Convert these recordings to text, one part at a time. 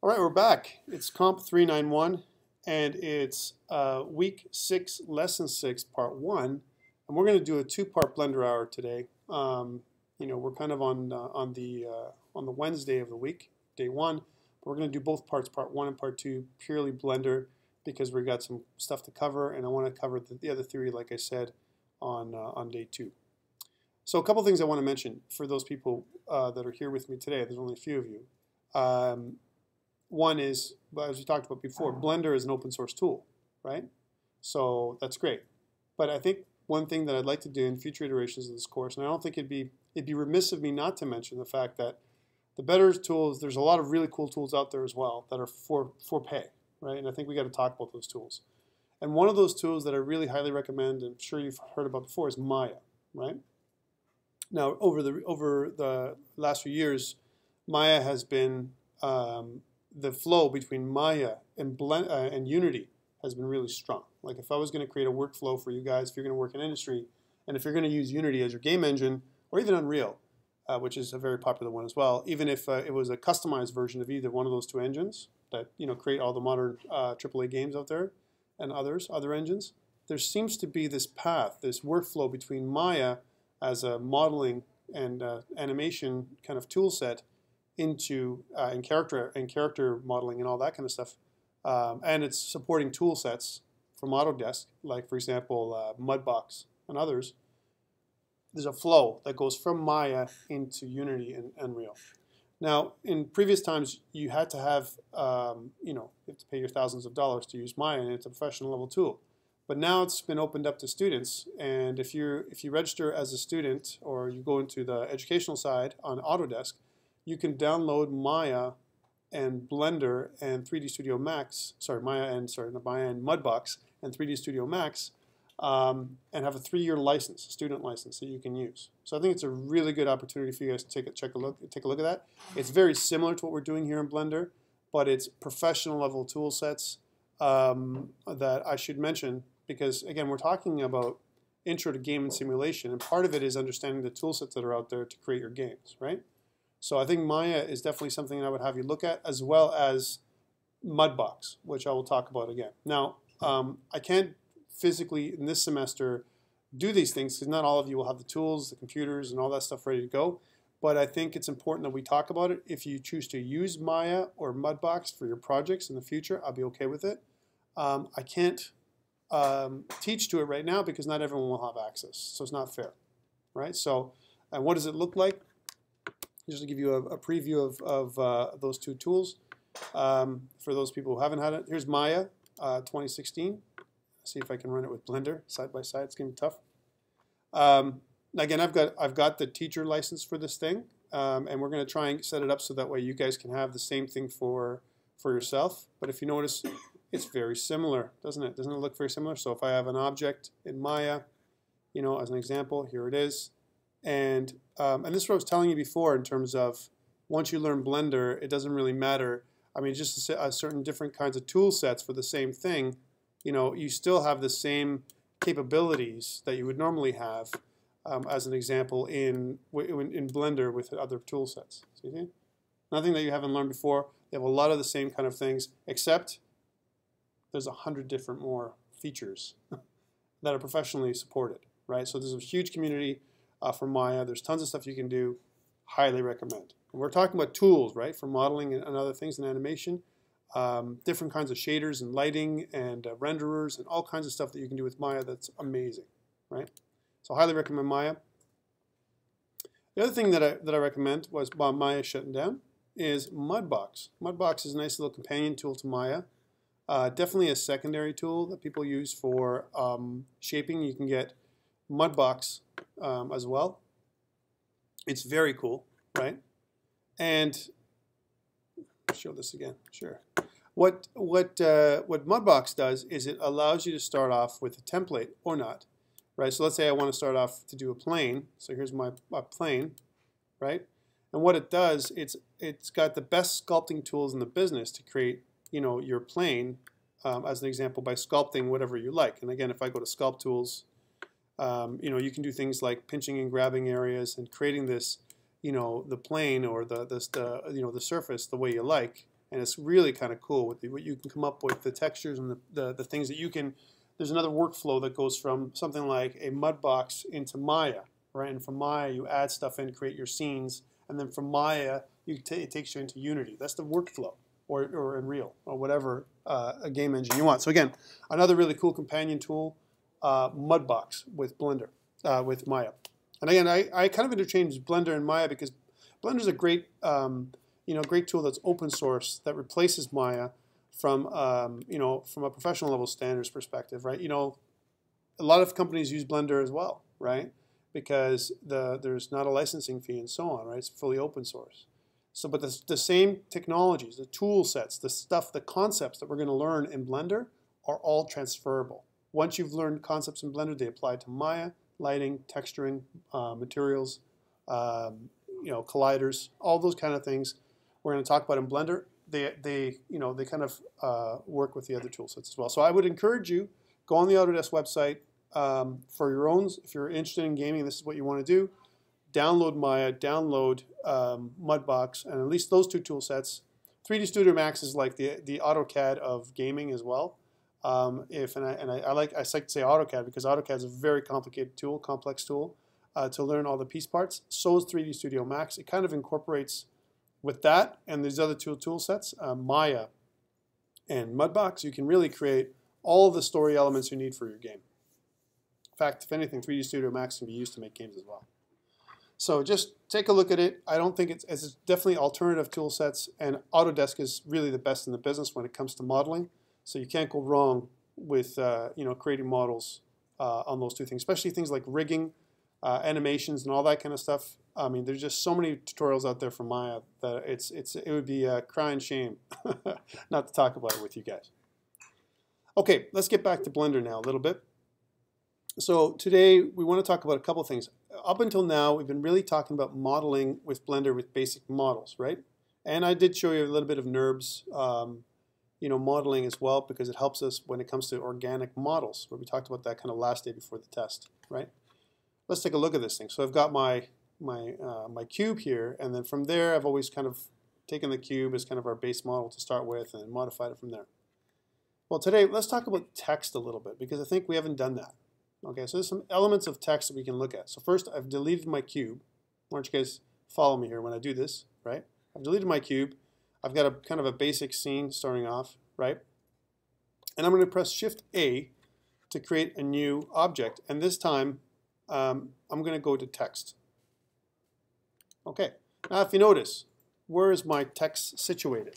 All right, we're back. It's COMP391, and it's week 6, lesson 6, part 1, and we're going to do a 2-part Blender hour today. We're kind of on the Wednesday of the week, day 1, but we're going to do both parts, part 1 and part 2, purely Blender, because we've got some stuff to cover, and I want to cover the other theory, like I said, on day 2. So a couple things I want to mention for those people that are here with me today. There's only a few of you. One is, as we talked about before, Blender is an open source tool, right? So that's great. But I think one thing that I'd like to do in future iterations of this course, and I don't think it'd be remiss of me not to mention the fact that the better tools, there's a lot of really cool tools out there as well that are for pay, right? And I think we got to talk about those tools. And one of those tools that I really highly recommend, and I'm sure you've heard about before, is Maya, right? Now, over the last few years, Maya has been the flow between Maya and Unity has been really strong. Like if I was going to create a workflow for you guys, if you're going to work in industry, and if you're going to use Unity as your game engine, or even Unreal, which is a very popular one as well, even if it was a customized version of either one of those two engines that create all the modern AAA games out there and other engines, there seems to be this path, this workflow between Maya as a modeling and animation kind of tool set into in character modeling and all that kind of stuff, and it's supporting tool sets from Autodesk, like for example Mudbox and others. There's a flow that goes from Maya into Unity and Unreal. Now, in previous times, you had to have you have to pay your thousands of dollars to use Maya, and it's a professional level tool. But now it's been opened up to students, and if you register as a student or you go into the educational side on Autodesk, you can download Maya and Blender and 3D Studio Max, Maya and Mudbox and 3D Studio Max, and have a 3-year license, a student license that you can use. So I think it's a really good opportunity for you guys to take a look at that. It's very similar to what we're doing here in Blender, but it's professional level tool sets that I should mention because again we're talking about intro to game and simulation, and part of it is understanding the tool sets that are out there to create your games, right? So I think Maya is definitely something I would have you look at, as well as Mudbox, which I will talk about again. Now, I can't physically in this semester do these things because not all of you will have the tools, the computers, and all that stuff ready to go. But I think it's important that we talk about it. If you choose to use Maya or Mudbox for your projects in the future, I'll be okay with it. I can't teach to it right now because not everyone will have access, so it's not fair, right? So, and what does it look like? Just to give you a preview of those two tools. For those people who haven't had it, here's Maya 2016. See if I can run it with Blender side by side. It's going to be tough. Again, I've got the teacher license for this thing, and we're going to try and set it up so that way you guys can have the same thing for yourself. But if you notice, it's very similar, doesn't it? Doesn't it look very similar? So if I have an object in Maya, as an example, here it is. And this is what I was telling you before in terms of once you learn Blender, it doesn't really matter. I mean, just certain different kinds of tool sets for the same thing, you still have the same capabilities that you would normally have as an example in Blender with other tool sets. See? Nothing that you haven't learned before. They have a lot of the same kind of things, except there's 100 different more features that are professionally supported, right? So there's a huge community for Maya. There's tons of stuff you can do. Highly recommend. And we're talking about tools, right, for modeling and other things in animation. Different kinds of shaders and lighting and renderers and all kinds of stuff that you can do with Maya that's amazing, right? So highly recommend Maya. The other thing that I recommend was while Maya shutting down is Mudbox. Mudbox is a nice little companion tool to Maya. Definitely a secondary tool that people use for shaping. You can get Mudbox as well. It's very cool, right? And show this again, sure. What Mudbox does is it allows you to start off with a template or not, right? So let's say I want to start off to do a plane. So here's my plane, right? And what it does, it's got the best sculpting tools in the business to create, your plane, as an example, by sculpting whatever you like. And again, if I go to Sculpt Tools, you can do things like pinching and grabbing areas and creating this, the plane or the surface the way you like, And it's really kind of cool with what you can come up with, the textures and the things that you can. There's another workflow that goes from something like a Mudbox into Maya, right? And from Maya, you add stuff in, create your scenes, and then from Maya, it takes you into Unity. That's the workflow, or Unreal, or whatever a game engine you want. So again, another really cool companion tool, Mudbox with Blender, with Maya. And again, I kind of interchange Blender and Maya because Blender is a great, great tool that's open source that replaces Maya from, from a professional level standards perspective, right? A lot of companies use Blender as well, right? Because there's not a licensing fee and so on, right? It's fully open source. So, but the same technologies, the tool sets, the concepts that we're going to learn in Blender are all transferable. Once you've learned concepts in Blender, they apply to Maya, lighting, texturing, materials, colliders, all those kind of things we're going to talk about in Blender. They kind of work with the other tool sets as well. So I would encourage you, go on the Autodesk website for your own. If you're interested in gaming, this is what you want to do. Download Maya, download Mudbox, and at least those two tool sets. 3D Studio Max is like the AutoCAD of gaming as well. I like to say AutoCAD because AutoCAD is a very complicated tool, complex tool to learn all the piece parts. So is 3D Studio Max. It kind of incorporates with that and these other two tool sets, Maya and Mudbox. You can really create all the story elements you need for your game. In fact, if anything, 3D Studio Max can be used to make games as well. So just take a look at it. I don't think it's definitely alternative tool sets, and Autodesk is really the best in the business when it comes to modeling. So you can't go wrong with creating models on those two things, especially things like rigging, animations, and all that kind of stuff. I mean, there's just so many tutorials out there from Maya that it would be a crying shame not to talk about it with you guys. Okay, let's get back to Blender now a little bit. So today we want to talk about a couple of things. Up until now, we've been really talking about modeling with Blender with basic models, right? And I did show you a little bit of NURBS, modeling as well, because it helps us when it comes to organic models, where we talked about that kind of last day before the test, right? Let's take a look at this thing. So I've got my cube here, and then from there I've always kind of taken the cube as kind of our base model to start with and modified it from there. Well, today let's talk about text a little bit, because I think we haven't done that. Okay, so there's some elements of text that we can look at. So first, I've deleted my cube. Why don't you guys follow me here when I do this, right? I've deleted my cube. I've got a kind of a basic scene starting off, right? And I'm going to press Shift-A to create a new object. And this time, I'm going to go to text. Okay, now if you notice, where is my text situated?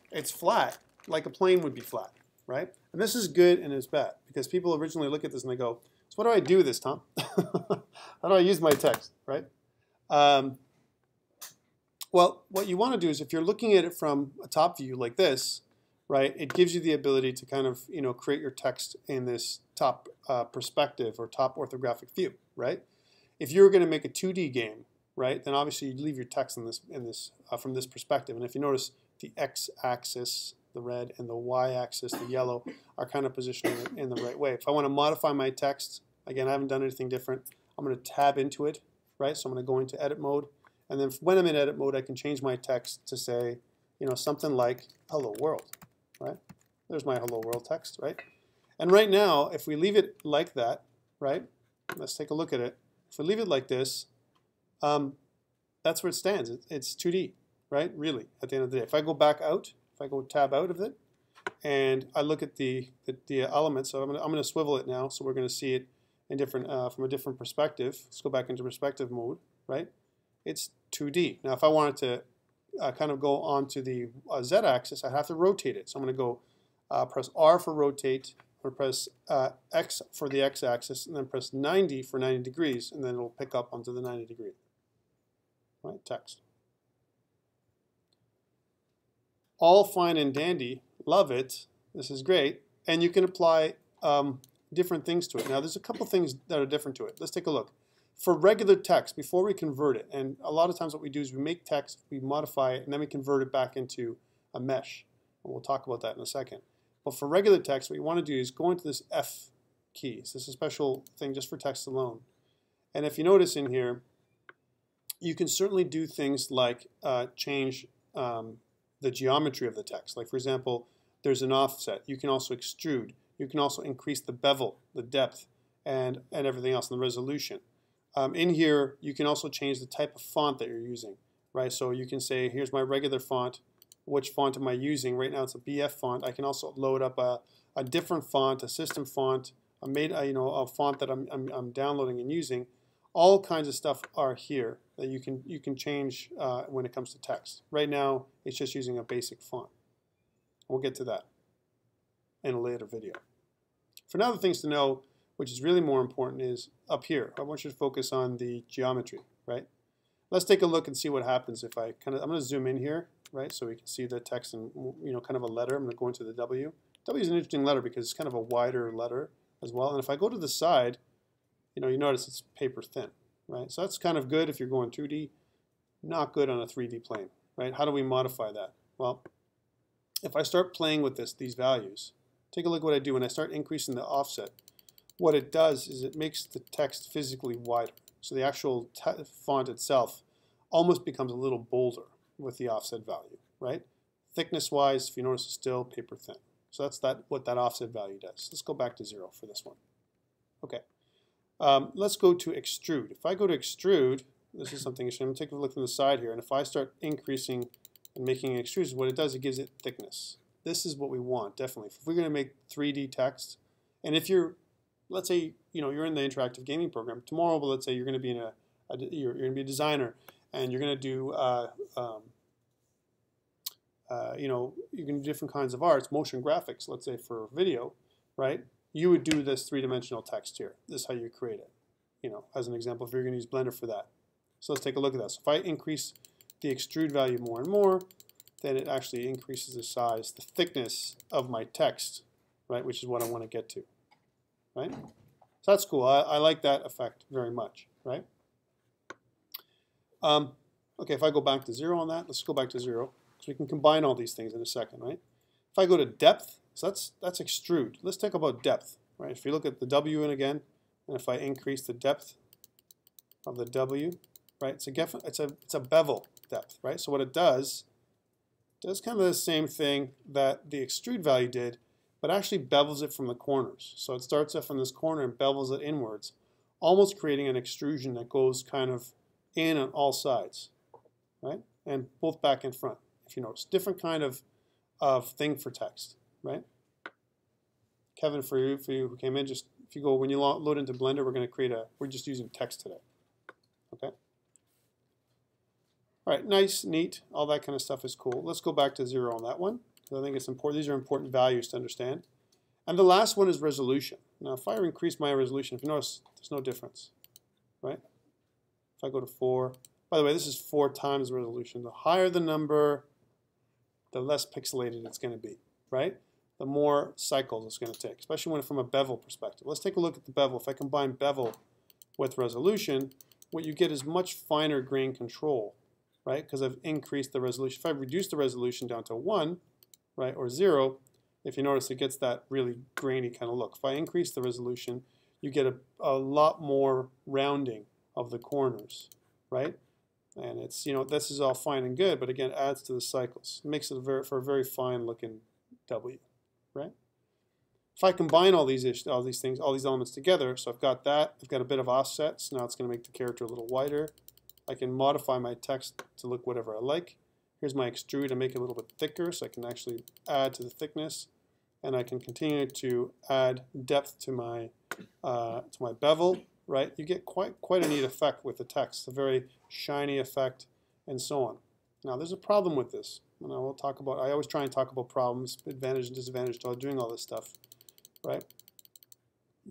It's flat, like a plane would be flat, right? And this is good and it's bad, because people originally look at this and they go, so what do I do with this, Tom? How do I use my text, right? Well, what you want to do is if you're looking at it from a top view like this, right, it gives you the ability to kind of, create your text in this top perspective or top orthographic view, right? If you were going to make a 2D game, right, then obviously you'd leave your text from this perspective. And if you notice, the x-axis, the red, and the y-axis, the yellow, are kind of positioned in the right way. If I want to modify my text, again, I haven't done anything different. I'm going to tab into it, right? So I'm going to go into edit mode. And then when I'm in edit mode, I can change my text to say, something like hello world, right? There's my hello world text, right? And right now, if we leave it like that, right? Let's take a look at it. If we leave it like this, that's where it stands. It's 2D, right? Really, at the end of the day. If I go back out, if I go tab out of it, and I look at the elements, so I'm going to swivel it now, so we're going to see it in different from a different perspective. Let's go back into perspective mode, right? It's 2D. Now, if I wanted to kind of go onto the z-axis, I have to rotate it. So I'm going to go press R for rotate, or press X for the x-axis, and then press 90 for 90 degrees, and then it'll pick up onto the 90 degree. Right, text. All fine and dandy, love it, this is great, and you can apply different things to it. Now there's a couple things that are different to it. Let's take a look. For regular text, before we convert it, and a lot of times what we do is we make text, we modify it, and then we convert it back into a mesh. And we'll talk about that in a second. But for regular text, what you want to do is go into this F key. So this is a special thing just for text alone. And if you notice in here, you can certainly do things like change the geometry of the text. Like for example, there's an offset. You can also extrude. You can also increase the bevel, the depth, and everything else, and the resolution. In here, you can also change the type of font that you're using, right? So you can say, here's my regular font. Which font am I using? Right now it's a BF font. I can also load up a different font, a system font, a font that I'm downloading and using. All kinds of stuff are here that you can change when it comes to text. Right now, it's just using a basic font. We'll get to that in a later video. For now, the things to know, which is really more important, is up here. I want you to focus on the geometry, right? Let's take a look and see what happens if I'm going to zoom in here, right, so we can see the text in, kind of a letter. I'm going to go into the W. W is an interesting letter because it's kind of a wider letter as well. And if I go to the side, you notice it's paper thin, right? So that's kind of good if you're going 2D, not good on a 3D plane, right? How do we modify that? Well, if I start playing with these values, take a look at what I do when I start increasing the offset. What it does is it makes the text physically wider. So the actual font itself almost becomes a little bolder with the offset value, right? Thickness-wise, if you notice, it's still paper thin. So that's what that offset value does. Let's go back to 0 for this one. Okay. Let's go to extrude. If I go to extrude, this is something I'm going to take a look from the side here, and if I start increasing and making extrusions, what it does, it gives it thickness. This is what we want, definitely. If we're going to make 3D text, and if you're, let's say, you're in the interactive gaming program tomorrow, but let's say you're going to be you're going to be a designer, and you're going to do, you can do different kinds of arts, motion graphics, let's say for video, right? You would do this three-dimensional text here. This is how you create it, as an example, if you're going to use Blender for that. So let's take a look at that. So if I increase the extrude value more and more, then it actually increases the size, the thickness of my text, right, which is what I want to get to, right? So that's cool. I like that effect very much, right? Okay, if I go back to 0 on that, let's go back to 0, because we can combine all these things in a second, right? If I go to depth, so that's extrude. Let's talk about depth, right? If you look at the W and again, and if I increase the depth of the W, right? It's a bevel depth, right? So what it does kind of the same thing that the extrude value did, but actually bevels it from the corners. So it starts off from this corner and bevels it inwards, almost creating an extrusion that goes kind of in on all sides, right? And both back and front, if you notice. Different kind of thing for text, right? Kevin, for you who came in, just if you go, when you load into Blender, we're just using text today, okay? All right, nice, neat, all that kind of stuff is cool. Let's go back to 0 on that one, because I think it's important. These are important values to understand. And the last one is resolution. Now, if I increase my resolution, if you notice, there's no difference, right? If I go to 4, by the way, this is 4 times the resolution. The higher the number, the less pixelated it's going to be, right? The more cycles it's going to take, especially from a bevel perspective. Let's take a look at the bevel. If I combine bevel with resolution, what you get is much finer grain control, right? Because I've increased the resolution. If I reduce the resolution down to 1, right, or 0, if you notice, it gets that really grainy kind of look. If I increase the resolution, you get a lot more rounding of the corners, right? And it's, this is all fine and good, but again, adds to the cycles. It makes it for a very fine looking W, right? If I combine all these things, all these elements together, so I've got that, I've got a bit of offsets. Now it's going to make the character a little wider. I can modify my text to look whatever I like. Here's my extrude and make it a little bit thicker, so I can actually add to the thickness, and I can continue to add depth to my bevel. Right, you get quite a neat effect with the text, a very shiny effect, and so on. Now, there's a problem with this, and I always try and talk about problems, advantage and disadvantage to doing all this stuff, right?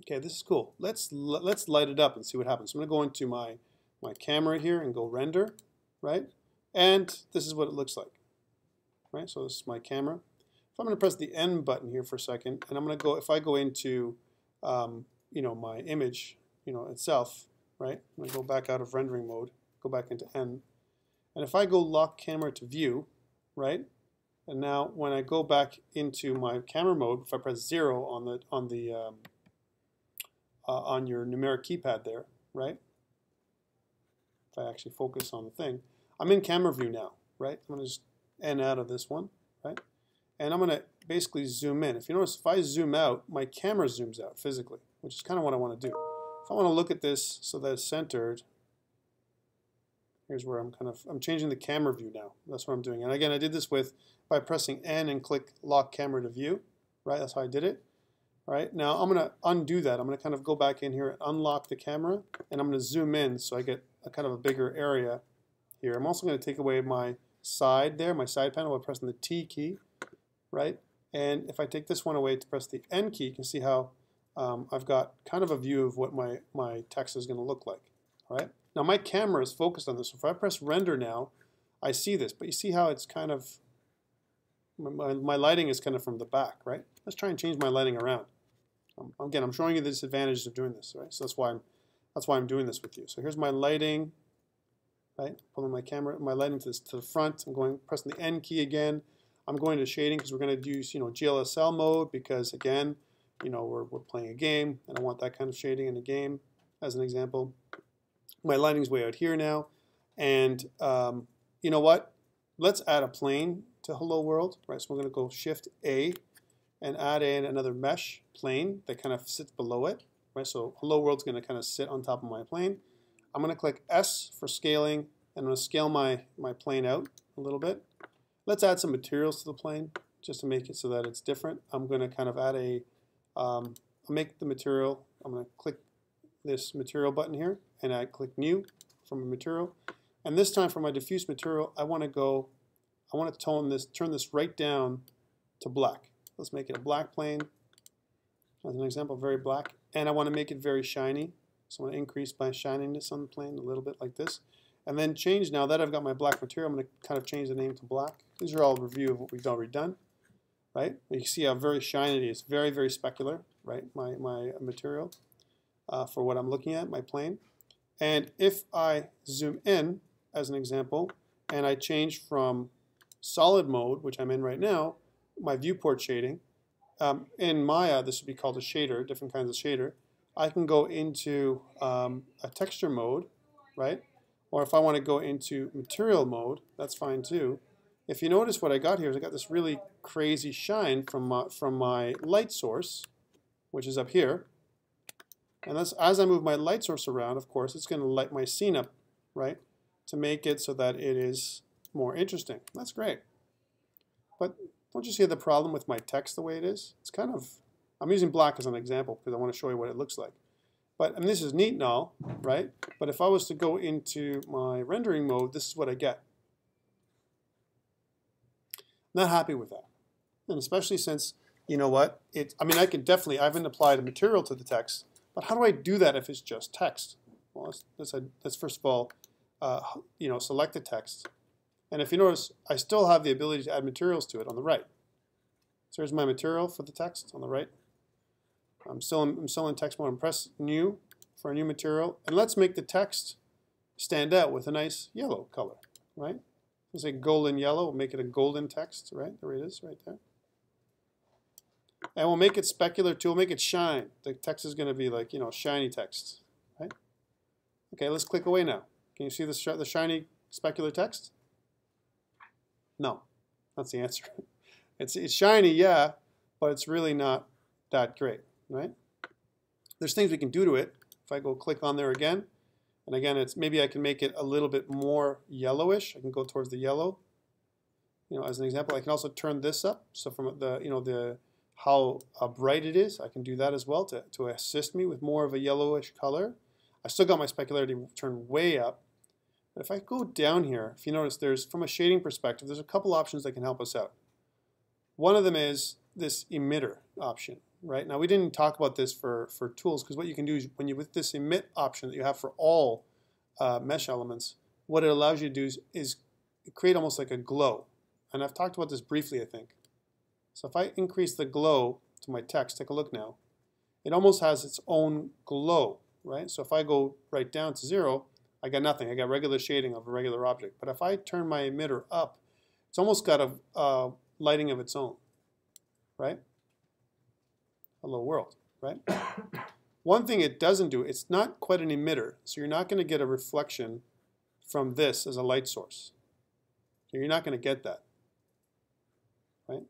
Okay, this is cool. Let's light it up and see what happens. I'm going to go into my camera here and go render, right? And this is what it looks like, right? So this is my camera. If I'm going to press the N button here for a second, and I'm going to go, if I go into, my image, itself, right? I'm going to go back out of rendering mode, go back into N. And if I go lock camera to view, right? And now when I go back into my camera mode, if I press 0 on your numeric keypad there, right? If I actually focus on the thing, I'm in camera view now, right? I'm going to just and out of this one, right? And I'm going to basically zoom in. If you notice, if I zoom out, my camera zooms out physically, which is kind of what I want to do. If I want to look at this so that it's centered, here's where I'm changing the camera view now. That's what I'm doing. And again, I did this by pressing N and click lock camera to view, right? That's how I did it. All right, now I'm going to undo that. I'm going to kind of go back in here and unlock the camera, and I'm going to zoom in so I get a kind of a bigger area here. I'm also going to take away my side there, my side panel, by pressing the T key, right? And if I take this one away to press the N key, you can see how I've got kind of a view of what my text is going to look like. All right. Now my camera is focused on this. So if I press render now, I see this. But you see how it's kind of, my lighting is kind of from the back, right? Let's try and change my lighting around. Again, I'm showing you the disadvantages of doing this, right? So that's why I'm doing this with you. So here's my lighting, right? Pulling my camera, my lighting to the front. I'm pressing the N key again. I'm going to shading because we're going to use, GLSL mode because, again, we're playing a game and I want that kind of shading in a game as an example. My lighting's way out here now. And you know what? Let's add a plane to Hello World, right? So we're going to go Shift A and add in another mesh plane that kind of sits below it, right? So Hello World's going to kind of sit on top of my plane. I'm going to click S for scaling and I'm going to scale my plane out a little bit. Let's add some materials to the plane just to make it so that it's different. I'm going to kind of add I'll make the material. I'm going to click this material button here and I click new from a material. And this time for my diffuse material, I want to turn this right down to black. Let's make it a black plane as an example, very black. And I want to make it very shiny. So I want to increase my shininess on the plane a little bit like this. And then change, now that I've got my black material, I'm going to kind of change the name to black. These are all a review of what we've already done, right? You can see how very shiny it is, very, very specular, right? My material for what I'm looking at, my plane. And if I zoom in, as an example, and I change from solid mode, which I'm in right now, my viewport shading, in Maya, this would be called a shader, different kinds of shader. I can go into a texture mode, right? Or if I want to go into material mode, that's fine too. If you notice what I got here is I got this really crazy shine from my light source, which is up here. And that's, as I move my light source around, of course, it's going to light my scene up, right, to make it so that it is more interesting. That's great. But don't you see the problem with my text the way it is? It's kind of, I'm using black as an example because I want to show you what it looks like. But, and this is neat and all, right? But if I was to go into my rendering mode, this is what I get. Not happy with that. And especially since, you know what, I haven't applied a material to the text, but how do I do that if it's just text? Well, let's first of all, select the text. And if you notice, I still have the ability to add materials to it on the right. So here's my material for the text on the right. I'm still in text mode. I'm press new for a new material. And let's make the text stand out with a nice yellow color, right? Let's say golden yellow. We'll make it a golden text, right? There it is, right there. And we'll make it specular too. We'll make it shine. The text is going to be like, shiny text, right? Okay, let's click away now. Can you see the shiny specular text? No, that's the answer. It's shiny, yeah, but it's really not that great, right? There's things we can do to it. If I go click on there again, and again, maybe I can make it a little bit more yellowish. I can go towards the yellow. As an example, I can also turn this up. So from how bright it is, I can do that as well to assist me with more of a yellowish color. I still got my specularity turned way up. But if I go down here, if you notice, from a shading perspective, there's a couple options that can help us out. One of them is this emitter option, right? Now we didn't talk about this for tools because what you can do is with this emit option that you have for all mesh elements, what it allows you to do is create almost like a glow. And I've talked about this briefly, I think. So if I increase the glow to my text, take a look now, it almost has its own glow, right? So if I go right down to 0, I got nothing. I got regular shading of a regular object. But if I turn my emitter up, it's almost got a lighting of its own, right? Hello world, right? One thing it doesn't do, it's not quite an emitter, so you're not going to get a reflection from this as a light source. So you're not going to get that. right?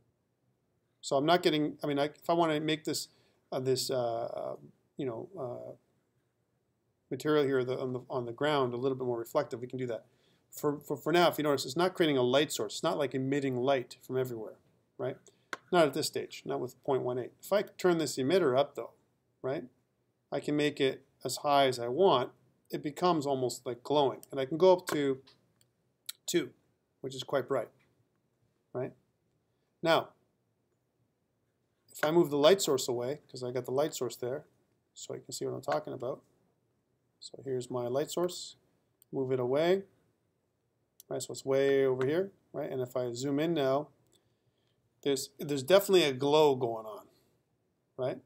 So I'm not getting, I mean, if I want to make this material here on the ground a little bit more reflective, we can do that. For now, if you notice, it's not creating a light source. It's not like emitting light from everywhere, right? Not at this stage, not with 0.18. If I turn this emitter up though, right, I can make it as high as I want. It becomes almost like glowing. And I can go up to 2, which is quite bright, right? Now, if I move the light source away, because I got the light source there, so you can see what I'm talking about. So here's my light source. Move it away. Right, so it's way over here, right? And if I zoom in now, there's definitely a glow going on, right?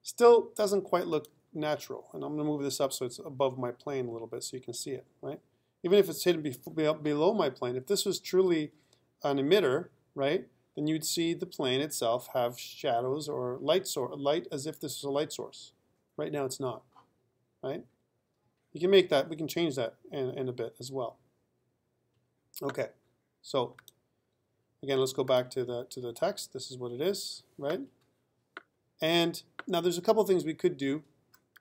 Still doesn't quite look natural. And I'm going to move this up so it's above my plane a little bit so you can see it, right? Even if it's hidden below my plane, if this was truly an emitter, right, then you'd see the plane itself have shadows or light as if this is a light source. Right now it's not, right? You can make that, we can change that in a bit as well. Okay, so again, let's go back to the text. This is what it is, right? And now there's a couple of things we could do,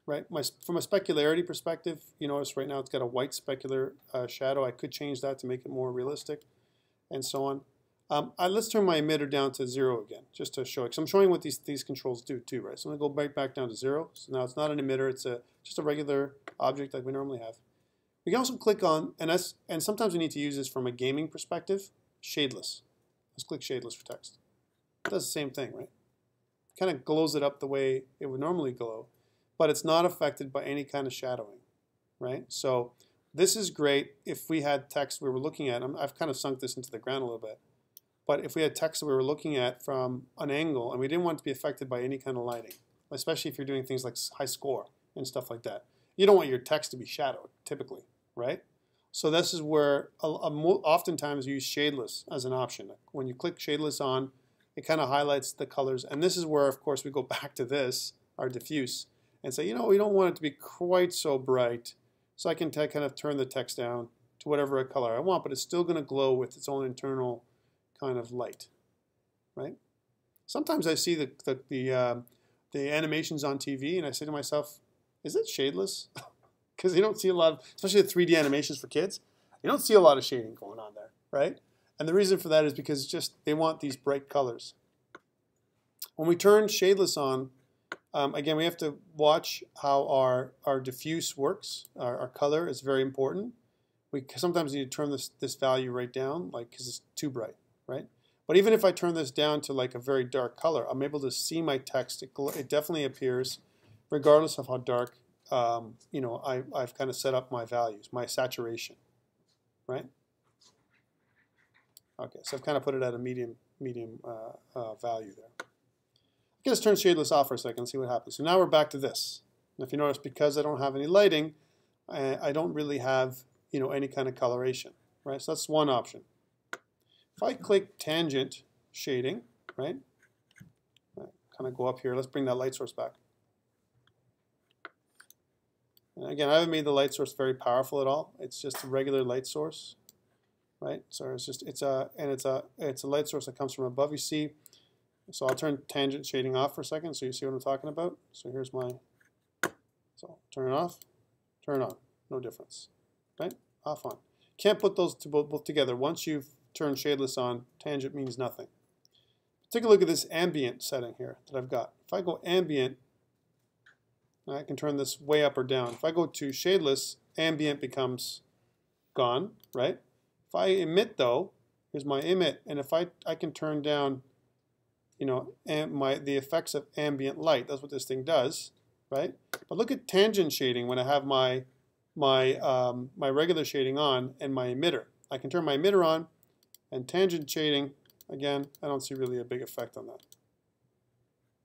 right? From a specularity perspective, you notice right now it's got a white specular shadow. I could change that to make it more realistic, and so on. Let's turn my emitter down to 0 again, just to show it. Because I'm showing what these controls do too, right? So I'm going to go right back down to 0. So now it's not an emitter; it's just a regular object like we normally have. We can also click on, and sometimes we need to use this from a gaming perspective, Shadeless. Let's click Shadeless for text. It does the same thing, right? Kind of glows it up the way it would normally glow, but it's not affected by any kind of shadowing, right? So this is great if we had text we were looking at. I've kind of sunk this into the ground a little bit, but if we had text that we were looking at from an angle and we didn't want it to be affected by any kind of lighting, especially if you're doing things like high score and stuff like that. You don't want your text to be shadowed, typically, right? So this is where oftentimes you use Shadeless as an option. When you click Shadeless on, it kind of highlights the colors. And this is where, of course, we go back to this, our diffuse, and say, you know, we don't want it to be quite so bright. So I can kind of turn the text down to whatever color I want, but it's still going to glow with its own internal kind of light, right? Sometimes I see the animations on TV, and I say to myself, is it shadeless? Because you don't see a lot of, especially the 3D animations for kids, you don't see a lot of shading going on there, right? And the reason for that is because just they want these bright colors. When we turn Shadeless on, again, we have to watch how our diffuse works. Our color is very important. We sometimes need to turn this value right down, like because it's too bright, right? But even if I turn this down to like a very dark color, I'm able to see my text. It definitely appears, regardless of how dark you know, I've kind of set up my values, my saturation, right? Okay, so I've kind of put it at a medium value there. Okay, let's turn Shadeless off for a second and see what happens. So now we're back to this. And if you notice, because I don't have any lighting, I don't really have, you know, any kind of coloration, right? So that's one option. If I click Tangent Shading, right? Kind of go up here. Let's bring that light source back. And again, I haven't made the light source very powerful at all. It's just a regular light source, right? So it's a light source that comes from above. You see, so I'll turn tangent shading off for a second, so you see what I'm talking about. So here's my, so turn it off, turn it on, no difference, right? Off on. Can't put those both together. Once you've turned Shadeless on, tangent means nothing. Take a look at this ambient setting here that I've got. If I go ambient, I can turn this way up or down. If I go to Shadeless, ambient becomes gone, right? If I emit though, here's my emit, and if I can turn down, you know, the effects of ambient light. That's what this thing does, right? But look at tangent shading when I have my regular shading on and my emitter. I can turn my emitter on, and tangent shading, again, I don't see really a big effect on that.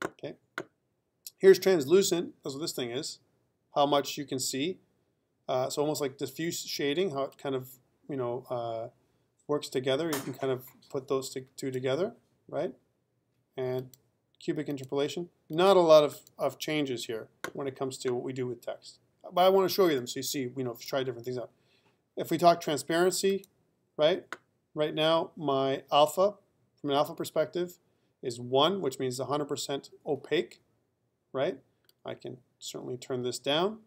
Okay. Here's translucent, that's what this thing is, how much you can see. So almost like diffuse shading, how it kind of, you know, works together. You can kind of put those two together, right? And cubic interpolation. Not a lot of changes here when it comes to what we do with text. But I want to show you them so you see, you know, try different things out. If we talk transparency, right? Right now, my alpha from an alpha perspective is 1, which means 100% opaque, right? I can certainly turn this down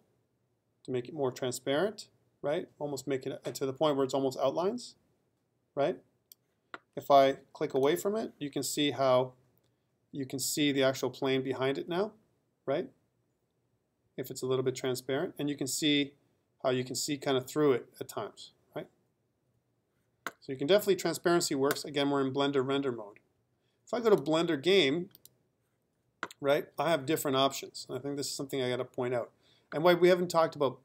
to make it more transparent, right? Almost make it to the point where it's almost outlines, right? If I click away from it, you can see how you can see the actual plane behind it now, right? If it's a little bit transparent, and you can see how you can see kind of through it at times, right? So you can definitely, transparency works. Again, we're in Blender render mode. If I go to Blender game, right, I have different options. I think this is something I got to point out. And why we haven't talked about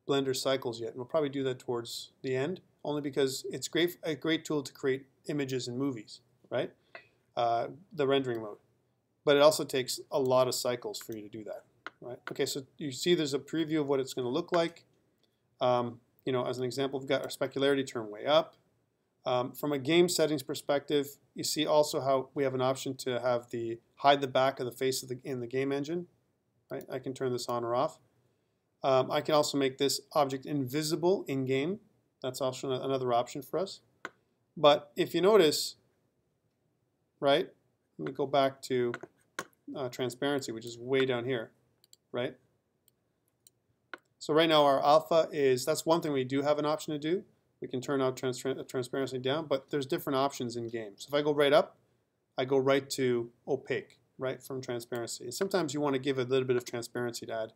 Blender cycles yet, and we'll probably do that towards the end, only because it's a great tool to create images in movies, right? The rendering mode. But it also takes a lot of cycles for you to do that, right? Okay, so you see there's a preview of what it's going to look like. You know, as an example, we've got our specularity turned way up. From a game settings perspective, you see also how we have an option to have hide the back of the face of in the game engine, right? I can turn this on or off. I can also make this object invisible in game. That's also another option for us. But if you notice, right, let me go back to transparency, which is way down here, right? So right now our alpha is, that's one thing we do have an option to do. We can turn out transparency down, but there's different options in game. So if I go right up, I go right to opaque, right, from transparency. And sometimes you want to give a little bit of transparency to add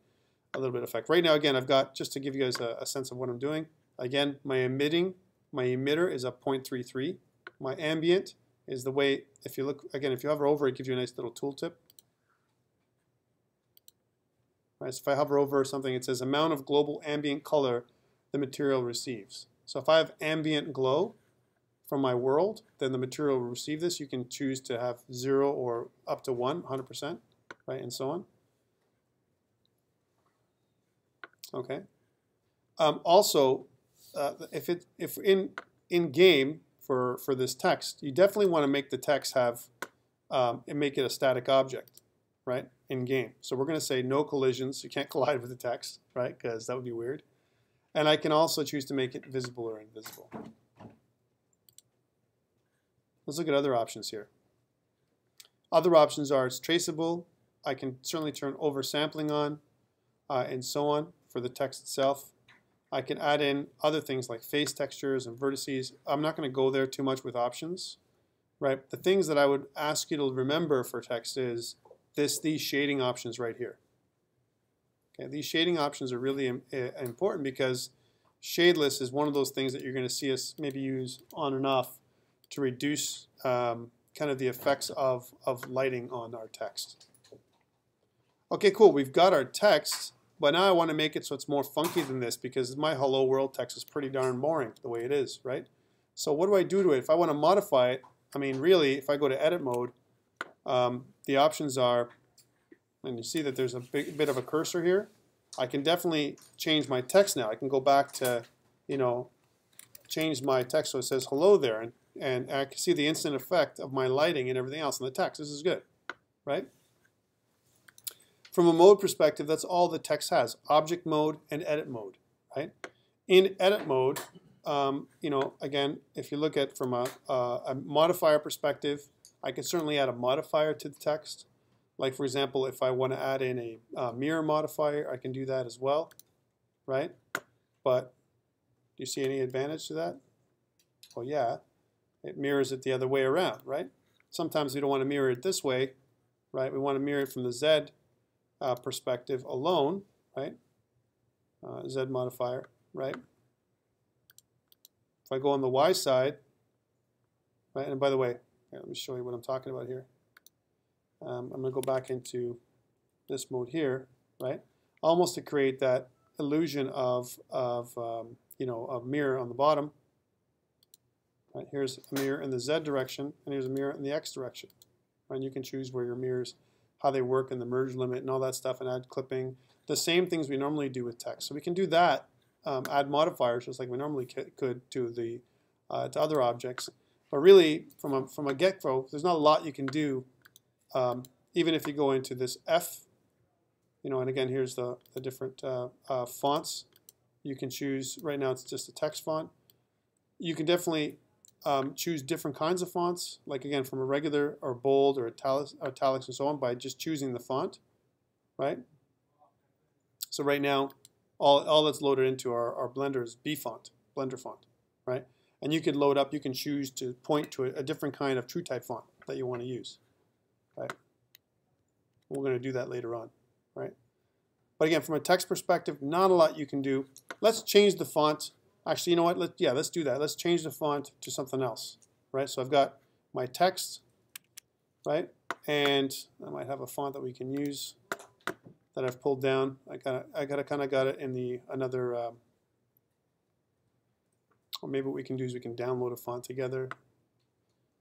a little bit of effect. Right now, again, I've got, just to give you guys a sense of what I'm doing, again, my emitter is a 0.33. My ambient is the way, if you look, again, if you hover over, it gives you a nice little tooltip. Right, so if I hover over something, it says amount of global ambient color the material receives. So if I have ambient glow from my world, then the material will receive this. You can choose to have 0 or up to 100%, right, and so on. Okay. Also, if in game for this text, you definitely want to make the text have and make it a static object, right, in game. So we're going to say no collisions. You can't collide with the text, right, because that would be weird. And I can also choose to make it visible or invisible. Let's look at other options here. Other options are it's traceable. I can certainly turn oversampling on and so on for the text itself. I can add in other things like face textures and vertices. I'm not going to go there too much with options, right? The things that I would ask you to remember for text is these shading options right here. Okay, these shading options are really important because Shadeless is one of those things that you're going to see us maybe use on and off to reduce kind of the effects of lighting on our text. Okay, cool. We've got our text, but now I want to make it so it's more funky than this because my hello world text is pretty darn boring the way it is, right? So what do I do to it? If I want to modify it, I mean, really, if I go to edit mode, the options are, and you see that there's a bit of a cursor here. I can definitely change my text now. I can go back to, you know, change my text so it says hello there, and I can see the instant effect of my lighting and everything else in the text. This is good, right? From a mode perspective, that's all the text has, object mode and edit mode, right? In edit mode, you know, again, if you look at from a modifier perspective, I can certainly add a modifier to the text. Like, for example, if I want to add in a mirror modifier, I can do that as well, right? But do you see any advantage to that? Well, yeah, it mirrors it the other way around, right? Sometimes we don't want to mirror it this way, right? We want to mirror it from the Z perspective alone, right? Z modifier, right? If I go on the Y side, right? And by the way, here, let me show you what I'm talking about here. I'm going to go back into this mode here, right? Almost to create that illusion of you know, a mirror on the bottom. Right, here's a mirror in the Z direction, and here's a mirror in the X direction. Right, and you can choose where your mirrors, how they work, and the merge limit, and all that stuff, and add clipping. The same things we normally do with text. So we can do that, add modifiers just like we normally could to other objects. But really, from a get-go, there's not a lot you can do. Even if you go into this F, you know, and again, here's the different fonts. You can choose, right now it's just a text font. You can definitely choose different kinds of fonts, like again from a regular or bold or italics and so on, by just choosing the font, right? So right now, all that's loaded into our Blender is B font, Blender font, right? And you can load up, you can choose to point to a different kind of TrueType font that you want to use, right? We're going to do that later on, right? But again, from a text perspective, not a lot you can do. Let's change the font. Actually, you know what? Let's do that. Let's change the font to something else, right? So I've got my text, right? And I might have a font that we can use that I've pulled down. I kind of got it in the another. Or maybe what we can do is we can download a font together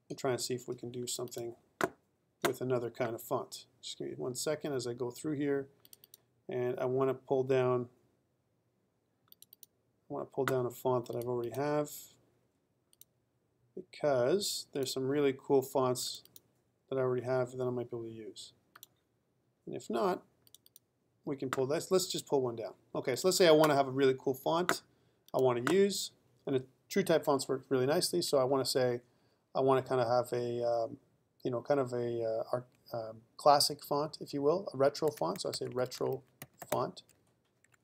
and try and see if we can do something with another kind of font. Just give me 1 second as I go through here, and I want to pull down. I want to pull down a font that I already have because there's some really cool fonts that I already have that I might be able to use. And if not, we can pull this. Let's just pull one down. Okay, so let's say I want to have a really cool font I want to use, and the TrueType fonts work really nicely. So I want to say I want to kind of have a you know, kind of a classic font, if you will, a retro font. So I say retro font,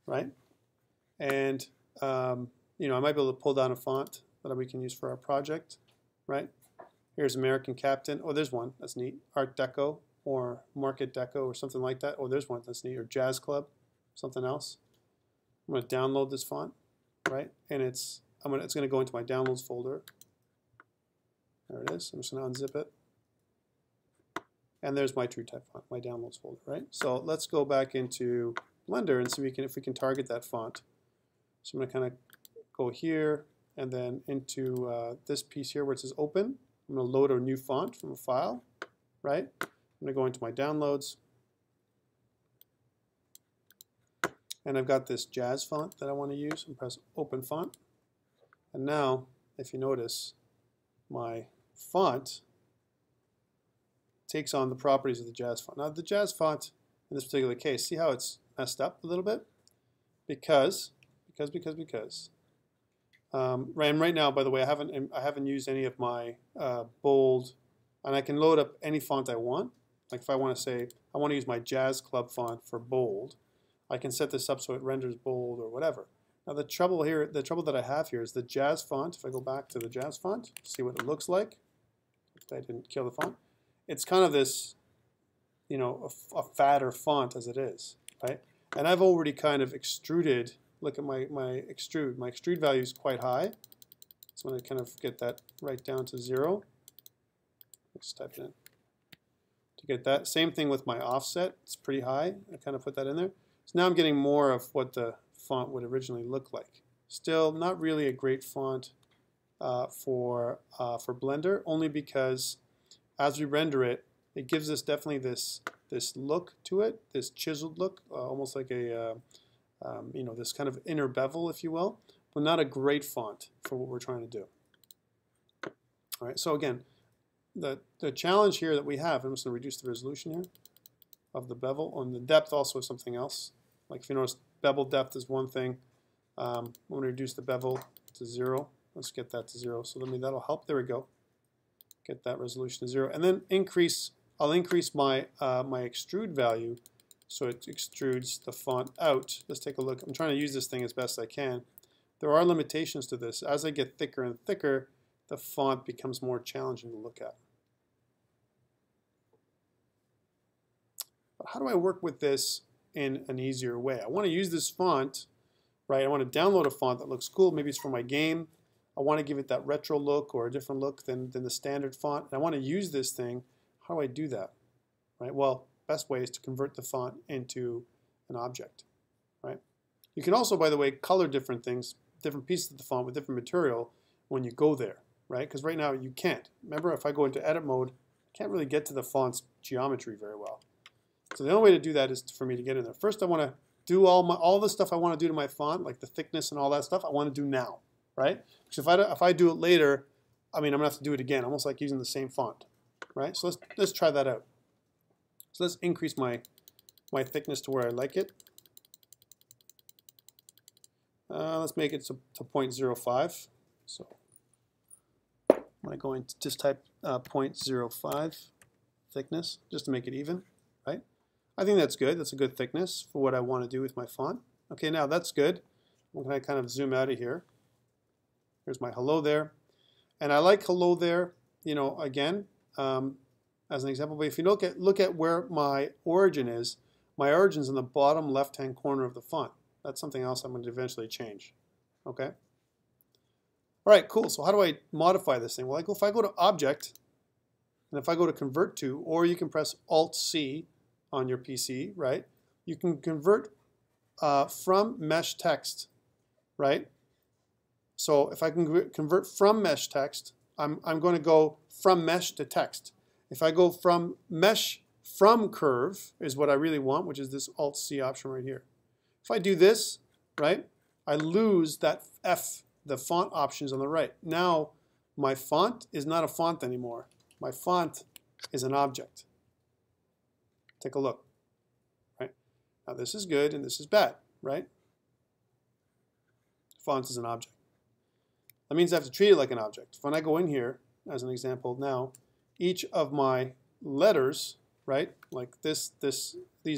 right? And you know, I might be able to pull down a font that we can use for our project, right? Here's American Captain. Oh, there's one. That's neat. Art Deco or Market Deco or something like that. Oh, there's one that's neat. Or Jazz Club, something else. I'm going to download this font, right? And it's going to go into my downloads folder. There it is. I'm just going to unzip it. And there's my TrueType font, my downloads folder, right? So let's go back into Blender and see if we can target that font. So I'm going to kind of go here and then into this piece here where it says open. I'm going to load a new font from a file, right? I'm going to go into my downloads. And I've got this Jazz font that I want to use, and press open font. And now, if you notice, my font takes on the properties of the Jazz font. Now the Jazz font, in this particular case, see how it's messed up a little bit? Because right now, by the way, I haven't used any of my bold, and I can load up any font I want. Like if I want to say I want to use my Jazz Club font for bold, I can set this up so it renders bold or whatever. Now the trouble that I have here is the Jazz font. If I go back to the Jazz font, see what it looks like. If I didn't kill the font, it's kind of this, you know, a fatter font as it is, right? And I've already kind of extruded. Look at my extrude. My extrude value is quite high. So I'm going to kind of get that right down to 0. Let's type it in. To get that. Same thing with my offset. It's pretty high. I kind of put that in there. So now I'm getting more of what the font would originally look like. Still not really a great font for Blender, only because as we render it, it gives us definitely this look to it, this chiseled look, almost like a you know, this kind of inner bevel, if you will, but not a great font for what we're trying to do. All right, so again, the challenge here that we have, I'm just going to reduce the resolution here of the bevel, and the depth also is something else. Like if you notice, bevel depth is one thing. I'm going to reduce the bevel to 0. Let's get that to 0. So that'll help. There we go. Get that resolution to 0, and then I'll increase my my extrude value so it extrudes the font out. Let's take a look. I'm trying to use this thing as best I can. There are limitations to this. As I get thicker and thicker, the font becomes more challenging to look at. But how do I work with this in an easier way? I want to use this font, right? I want to download a font that looks cool. Maybe it's for my game. I want to give it that retro look or a different look than the standard font. And I want to use this thing. How do I do that? Right? Well, best way is to convert the font into an object. Right? You can also, by the way, color different things, different pieces of the font with different material when you go there. Right? Because right now you can't. Remember, if I go into edit mode, I can't really get to the font's geometry very well. So the only way to do that is for me to get in there. First, I want to do all the stuff I want to do to my font, like the thickness and all that stuff. I want to do now. Right? Because if I do it later, I mean, I'm going to have to do it again, almost like using the same font. Right? So let's try that out. So let's increase my thickness to where I like it. Let's make it to 0.05. So I'm going to just type 0.05 thickness just to make it even, right? I think that's good. That's a good thickness for what I want to do with my font. Okay, now that's good. I'm going to kind of zoom out of here. Here's my hello there. And I like hello there, you know, again, as an example. But if you look at where my origin is, my origin's in the bottom left-hand corner of the font. That's something else I'm going to eventually change. Okay? All right, cool. So how do I modify this thing? Well, if I go to Object, and if I go to Convert To, or you can press Alt-C on your PC, right? You can convert from mesh text, right? So if I can convert from mesh text, I'm going to go from mesh to text. If I go from mesh from curve is what I really want, which is this Alt-C option right here. If I do this, right, I lose that F, the font options on the right. Now my font is not a font anymore. My font is an object. Take a look. Right? Now this is good and this is bad, right? Font is an object. That means I have to treat it like an object. When I go in here, as an example now, each of my letters, right, like these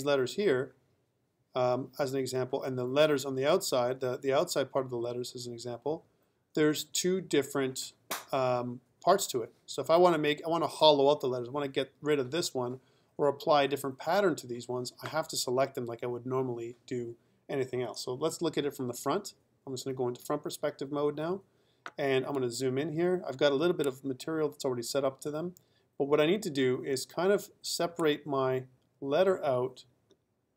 letters here, as an example, and the letters on the outside, the outside part of the letters as an example, there's two different parts to it. So if I want to hollow out the letters, I want to get rid of this one or apply a different pattern to these ones, I have to select them like I would normally do anything else. So let's look at it from the front. I'm just going to go into front perspective mode now. And I'm going to zoom in here. I've got a little bit of material that's already set up to them. But what I need to do is kind of separate my letter out,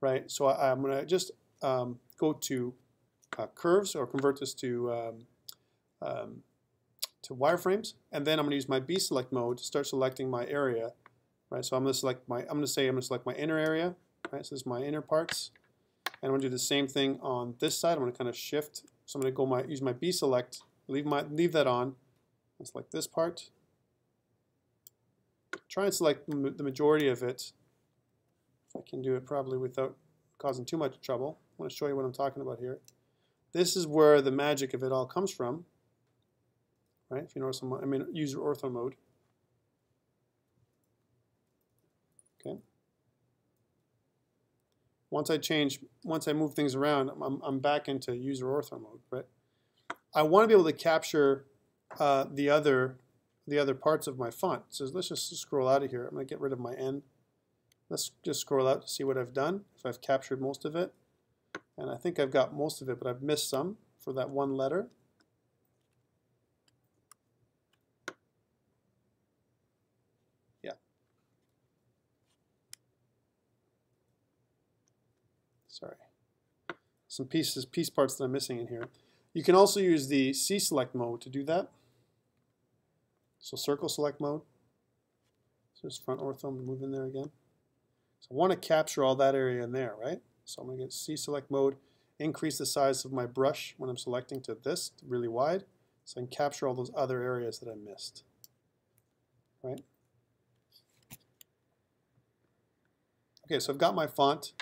right? So I'm going to just go to curves or convert this to wireframes. And then I'm going to use my B-select mode to start selecting my area, right? So I'm going to select my inner area, right? So this is my inner parts. And I'm going to do the same thing on this side. I'm going to kind of shift. So I'm going to use my B-select. Leave that on. I'll select this part. Try and select the majority of it. If I can do it probably without causing too much trouble. I want to show you what I'm talking about here. This is where the magic of it all comes from. Right? If you notice, I'm in user ortho mode. Okay. Once I move things around, I'm back into user ortho mode. Right? I want to be able to capture the other parts of my font. So let's just scroll out of here. I'm going to get rid of my N. Let's just scroll out to see what I've done, if I've captured most of it. And I think I've got most of it, but I've missed some for that one letter. Yeah. Sorry. Some piece parts that I'm missing in here. You can also use the C-select mode to do that. So circle select mode. So just front ortho, move in there again. So I want to capture all that area in there, right? So I'm going to get C-select mode, increase the size of my brush when I'm selecting to this, really wide, so I can capture all those other areas that I missed, right? Okay, so I've got my font,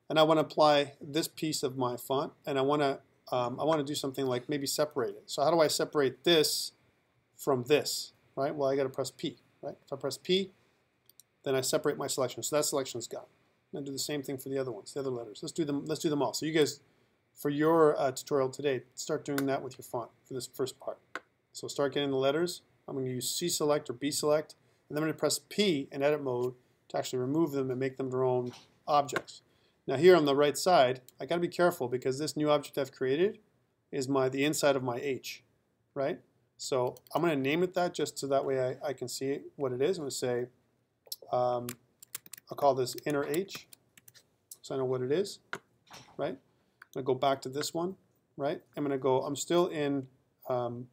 and I want to apply this piece of my font, and I want to do something like maybe separate it. So how do I separate this from this, right? Well, I got to press P, right? If I press P, then I separate my selection. So that selection's gone. And do the same thing for the other ones, the other letters. Let's do them all. So you guys, for your tutorial today, start doing that with your font for this first part. So start getting the letters. I'm going to use C-select or B-select, and then I'm going to press P in edit mode to actually remove them and make them their own objects. Now here on the right side, I got to be careful because this new object I've created is the inside of my H, right? So I'm going to name it that just so that way I can see what it is. I'm going to say, I'll call this inner H, so I know what it is, right? I'm going to go back to this one, right? I'm still in object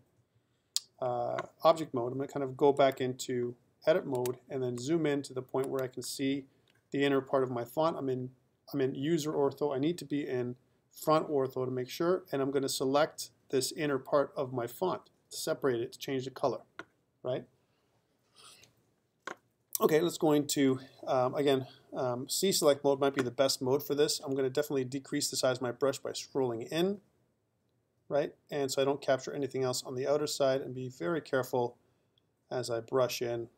mode. I'm going to kind of go back into edit mode and then zoom in to the point where I can see the inner part of my font. I'm in user ortho. I need to be in front ortho to make sure, and I'm going to select this inner part of my font to separate it, to change the color, right? Okay, let's go into, again, C-select mode might be the best mode for this. I'm going to definitely decrease the size of my brush by scrolling in, right? And so I don't capture anything else on the outer side, and be very careful as I brush in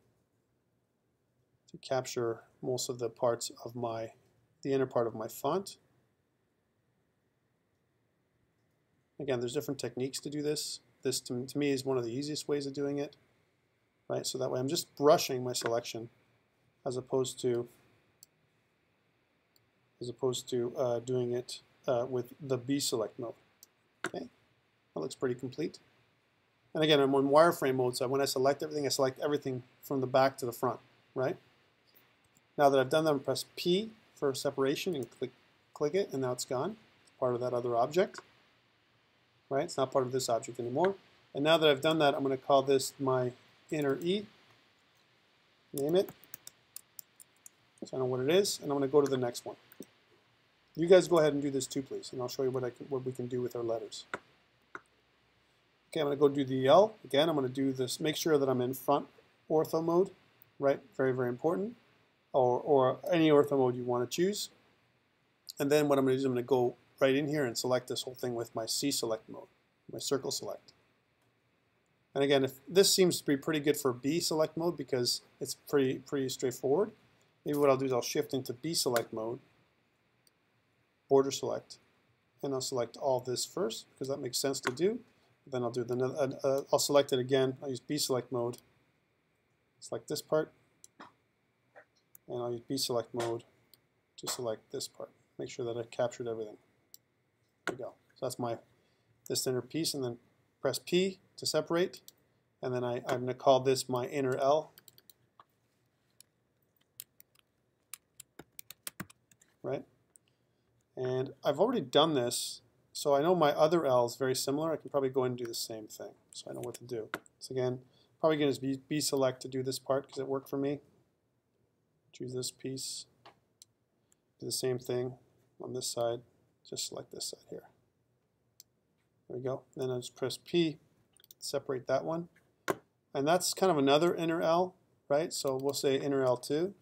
to capture most of the parts of the inner part of my font. Again, there's different techniques to do this. This to me is one of the easiest ways of doing it, right? So that way I'm just brushing my selection as opposed to doing it with the B select mode. Okay, that looks pretty complete. And again, I'm on wireframe mode, so when I select everything from the back to the front, right? Now that I've done that, I'm press P for separation and click it, and now it's gone. It's part of that other object, right? It's not part of this object anymore. And now that I've done that, I'm going to call this my inner E, name it, so I know what it is, and I'm going to go to the next one. You guys go ahead and do this too, please, and I'll show you what we can do with our letters. Okay, I'm going to go do the L. Again, I'm going to do this, make sure that I'm in front ortho mode, right? Very, very important. Or any ortho mode you want to choose. And then what I'm going to do is I'm going to go right in here and select this whole thing with my C select mode, my circle select. And again, if this seems to be pretty good for B select mode because it's pretty straightforward, maybe what I'll do is I'll shift into B select mode, border select, and I'll select all this first because that makes sense to do. Then I'll do I'll select it again. I'll use B select mode, select this part, and I'll use B select mode to select this part. Make sure that I captured everything. There we go. So that's this inner piece, and then press P to separate, and then I'm going to call this my inner L. Right? And I've already done this, so I know my other L is very similar. I can probably go in and do the same thing, so I know what to do. So again, probably going to use B select to do this part because it worked for me. Choose this piece, do the same thing on this side, just select this side here. There we go. Then I'll just press P, separate that one. And that's kind of another inner L, right? So we'll say inner L2,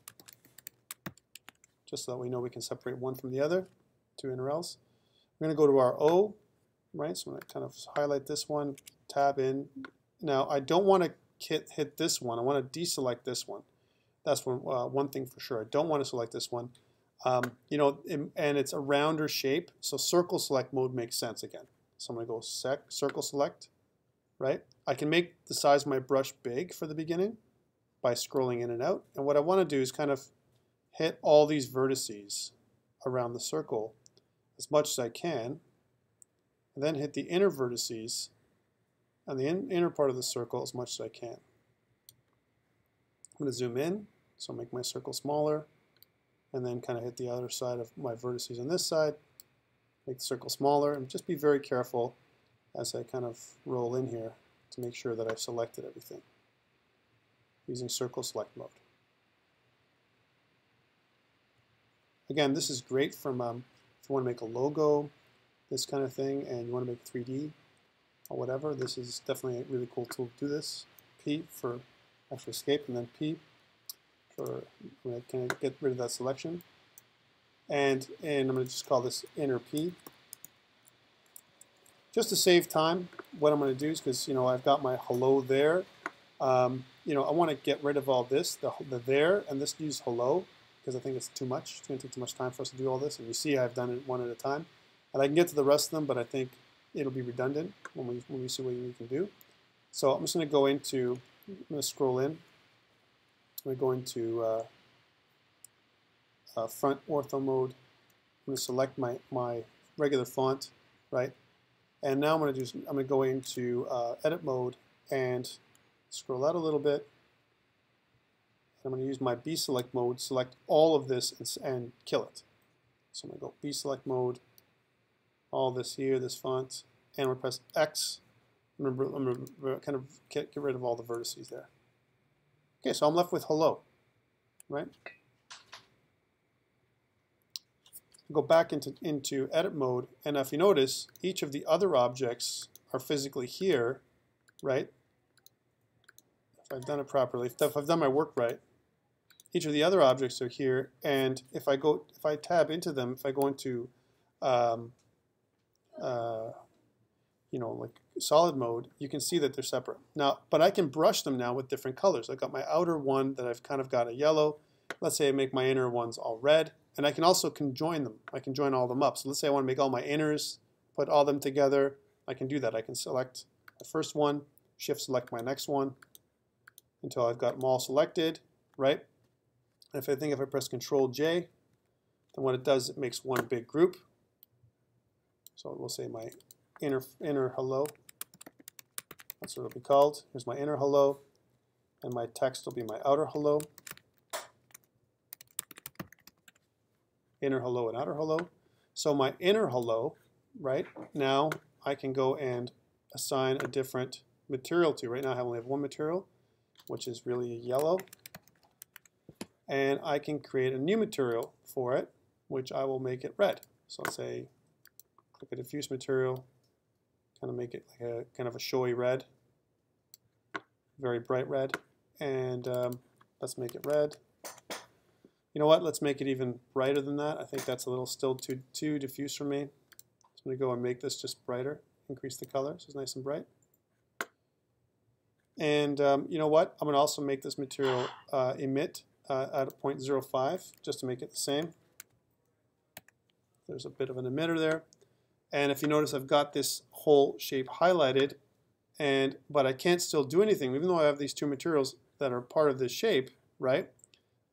just so that we know we can separate one from the other, two inner L's. We're going to go to our O, right? So I'm going to kind of highlight this one, tab in. Now I don't want to hit this one. I want to deselect this one. That's one thing for sure. I don't want to select this one. You know, and it's a rounder shape, so circle select mode makes sense again. So I'm going to go circle select, right? I can make the size of my brush big for the beginning by scrolling in and out. And what I want to do is kind of hit all these vertices around the circle as much as I can, and then hit the inner vertices on the inner part of the circle as much as I can. I'm going to zoom in, so make my circle smaller, and then kind of hit the other side of my vertices on this side, make the circle smaller, and just be very careful as I kind of roll in here to make sure that I've selected everything using circle select mode. Again, this is great from if you want to make a logo, this kind of thing, and you want to make 3D or whatever. This is definitely a really cool tool to do this. P for actually escape, and then P for can I get rid of that selection. And I'm going to just call this inner P. Just to save time, what I'm going to do is, because I've got my hello there, I want to get rid of all this, the there, and this use hello, because I think it's too much. It's going to take too much time for us to do all this. And you see I've done it one at a time. And I can get to the rest of them, but I think it'll be redundant when we see what we can do. So I'm just going to go into, I'm going to scroll in. I'm going to go into front ortho mode. I'm going to select my regular font, right? And now I'm going to go into edit mode and scroll out a little bit. I'm going to use my B select mode, select all of this and kill it. So I'm going to go B select mode, all this here, this font, and I'm going to press X. I'm going to kind of get rid of all the vertices there. Okay, so I'm left with hello, right? Go back into edit mode, and if you notice, each of the other objects are physically here, right? If I've done it properly, if I've done my work right, each of the other objects are here, and if I tab into them, if I go into you know, like solid mode, you can see that they're separate. Now, but I can brush them now with different colors. I've got my outer one that I've kind of got a yellow. Let's say I make my inner ones all red. And I can also conjoin them. I can join all of them up. So let's say I want to make all my inners, put all them together. I can do that. I can select the first one, shift select my next one until I've got them all selected, right? And if I press Control J, then what it does, it makes one big group. So we'll say my inner hello. That's what it'll be called. Here's my inner hello, and my text will be my outer hello. Inner hello and outer hello. So my inner hello, right, now I can go and assign a different material to. Right now I only have one material, which is really a yellow. And I can create a new material for it, which I will make it red. So I'll say, click a diffuse material, kind of make it like a kind of a showy red, very bright red. And let's make it red. You know what? Let's make it even brighter than that. I think that's a little still too diffuse for me. So I'm going to go and make this just brighter, increase the color so it's nice and bright. And you know what? I'm going to also make this material emit at 0.05 just to make it the same. There's a bit of an emitter there. And if you notice, I've got this whole shape highlighted, but I can't still do anything, even though I have these two materials that are part of this shape, right?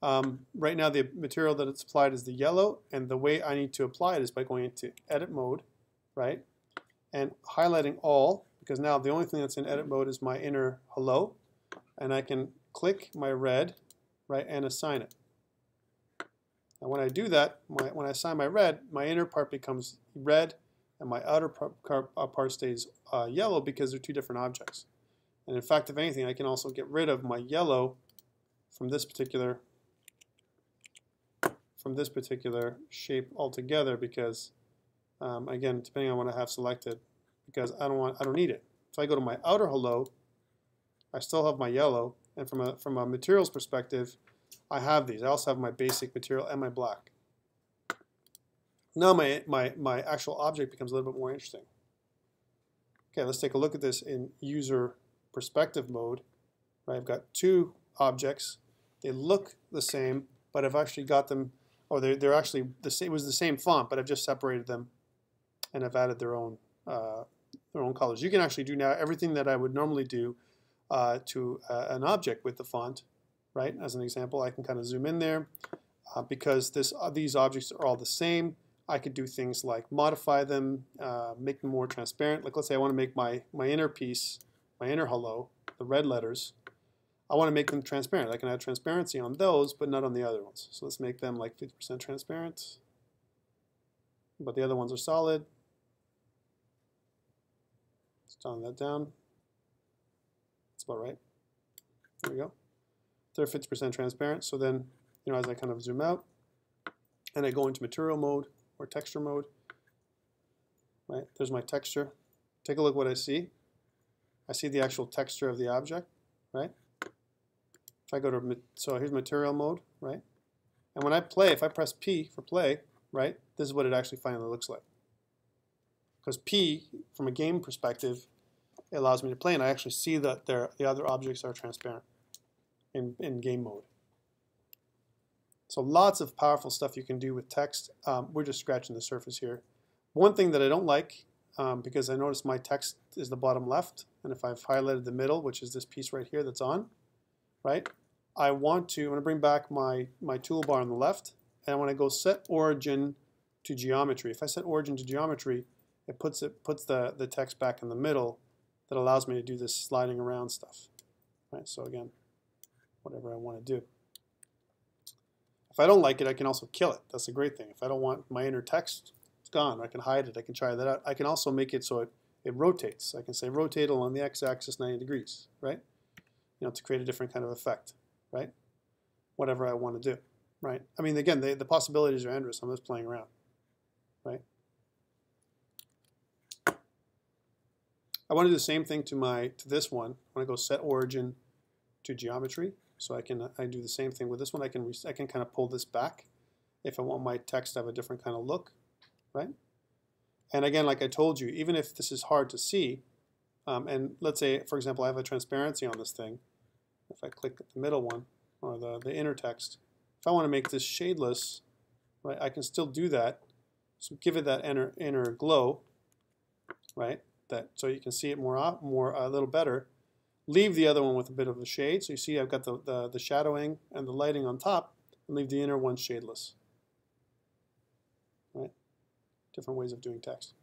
Right now the material that it's applied is the yellow, and the way I need to apply it is by going into edit mode, right, and highlighting all, because now the only thing that's in edit mode is my inner hello, and I can click my red, right, and assign it. And when I do that, when I assign my red, my inner part becomes red and my outer part stays yellow because they're two different objects. And in fact, if anything, I can also get rid of my yellow from this particular shape altogether, because again, depending on what I have selected, because I don't need it. If I go to my outer hello, I still have my yellow, and from a materials perspective, I have these. I also have my basic material and my black. Now my actual object becomes a little bit more interesting. Okay, let's take a look at this in user perspective mode. Right, I've got two objects. They look the same, but I've actually got them, or they're actually the same. It was the same font, but I've just separated them, and I've added their own colors. You can actually do now everything that I would normally do to an object with the font. Right, as an example, I can kind of zoom in there because these objects are all the same. I could do things like modify them, make them more transparent. Like let's say I want to make my inner piece, my inner hello, the red letters. I want to make them transparent. I can add transparency on those, but not on the other ones. So let's make them like 50% transparent. But the other ones are solid. Let's tone that down. That's about right. There we go. They're 50% transparent. So then, as I kind of zoom out and I go into material mode or texture mode, right? There's my texture. Take a look what I see. I see the actual texture of the object, right? If I go to, so here's material mode, right? And when I play, if I press P for play, right, this is what it actually finally looks like. Because P, from a game perspective, it allows me to play, and I actually see that the other objects are transparent in game mode. So lots of powerful stuff you can do with text. We're just scratching the surface here. One thing that I don't like, because I notice my text is the bottom left, and if I've highlighted the middle, which is this piece right here that's on, right, I'm going to bring back my toolbar on the left, and I want to go set origin to geometry. If I set origin to geometry, it puts the text back in the middle. That allows me to do this sliding around stuff. Right, so again, whatever I want to do. If I don't like it, I can also kill it. That's a great thing. If I don't want my inner text, it's gone. I can hide it. I can try that out. I can also make it so it rotates. I can say rotate along the x-axis 90 degrees, right? To create a different kind of effect, right? Whatever I want to do, right? I mean, again, the possibilities are endless. I'm just playing around, right? I want to do the same thing to this one. I want to go set origin to geometry. So I do the same thing with this one. I can kind of pull this back if I want my text to have a different kind of look, right? And again, like I told you, even if this is hard to see, and let's say, for example, I have a transparency on this thing. If I click the middle one, or the inner text, if I want to make this shadeless, right, I can still do that. So give it that inner glow, right? So you can see it a little better. Leave the other one with a bit of a shade. So you see I've got the shadowing and the lighting on top, and leave the inner one shadeless. Right? Different ways of doing text.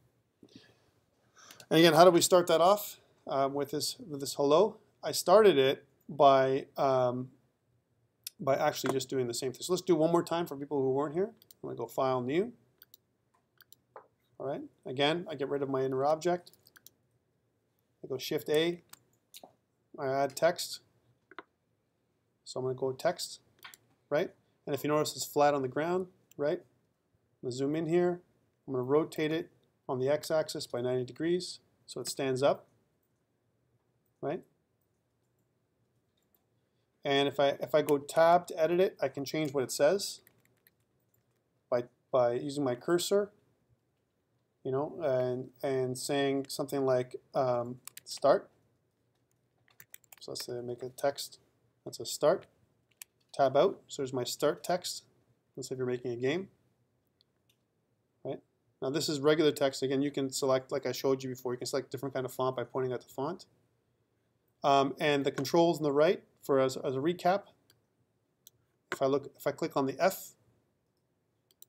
And again, how do we start that off with this hello? I started it by actually just doing the same thing. So let's do one more time for people who weren't here. I'm going to go File, New. All right. Again, I get rid of my inner object. I go Shift A. I add text. So I'm going to go text, right? And if you notice, it's flat on the ground, right? I'm going to zoom in here. I'm going to rotate it on the x-axis by 90 degrees so it stands up, right? And if I go tab to edit it, I can change what it says by using my cursor, you know, and saying something like start. So let's say make a text. That's a start. Tab out. So there's my start text. Let's say if you're making a game. Right. Now this is regular text. Again, you can select, like I showed you before, you can select different kind of font by pointing at the font. And the controls on the right, as a recap, if I click on the F,